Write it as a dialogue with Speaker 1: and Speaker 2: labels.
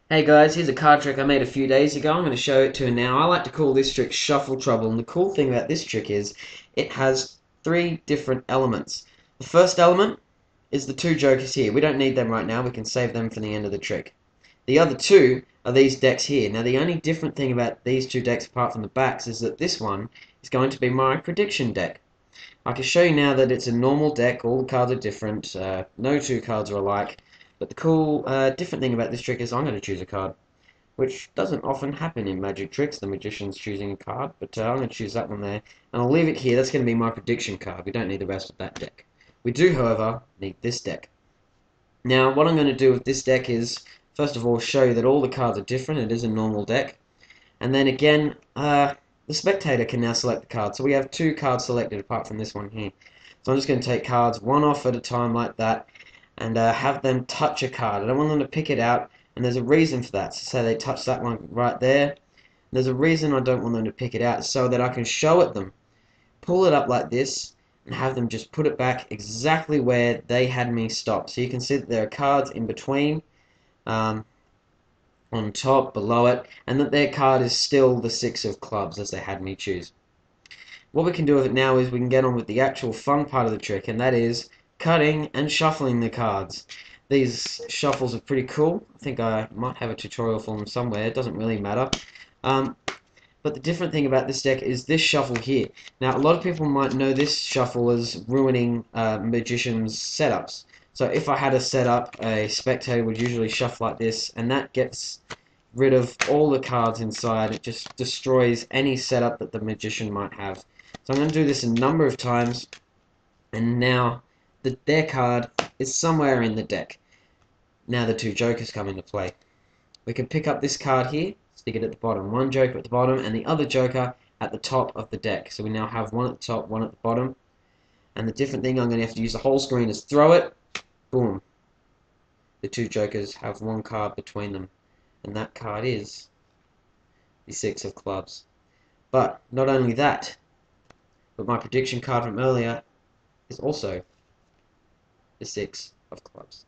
Speaker 1: Hey guys, here's a card trick I made a few days ago. I'm going to show it to you now. I like to call this trick Shuffle Trouble, and the cool thing about this trick is it has three different elements. The first element is the two jokers here. We don't need them right now, we can save them for the end of the trick. The other two are these decks here. Now the only different thing about these two decks apart from the backs is that this one is going to be my prediction deck. I can show you now that it's a normal deck, all the cards are different, no two cards are alike, but the cool different thing about this trick is I'm going to choose a card, which doesn't often happen in magic tricks, the magician's choosing a card, but I'm going to choose that one there, and I'll leave it here. That's going to be my prediction card. We don't need the rest of that deck. We do, however, need this deck. Now, what I'm going to do with this deck is, first of all, show you that all the cards are different. It is a normal deck. And then again, the spectator can now select the card. So we have two cards selected apart from this one here. So I'm just going to take cards one off at a time like that and have them touch a card. I don't want them to pick it out, and there's a reason for that. So say they touch that one right there. There's a reason I don't want them to pick it out, so that I can show it them, pull it up like this, and have them just put it back exactly where they had me stop. So you can see that there are cards in between. On top, below it, and that their card is still the six of clubs as they had me choose. What we can do with it now is we can get on with the actual fun part of the trick, and that is cutting and shuffling the cards. These shuffles are pretty cool. I think I might have a tutorial for them somewhere. It doesn't really matter. But the different thing about this deck is this shuffle here. Now, a lot of people might know this shuffle as ruining Magician's setups. So if I had a setup, a spectator would usually shuffle like this, and that gets rid of all the cards inside. It just destroys any setup that the Magician might have. So I'm going to do this a number of times, and now their card is somewhere in the deck. Now the two jokers come into play. We can pick up this card here, stick it at the bottom. One joker at the bottom and the other joker at the top of the deck. So we now have one at the top, one at the bottom. And the different thing, I'm going to have to use the whole screen is throw it. Boom. The two jokers have one card between them. And that card is the six of clubs. But not only that, but my prediction card from earlier is also the six of clubs.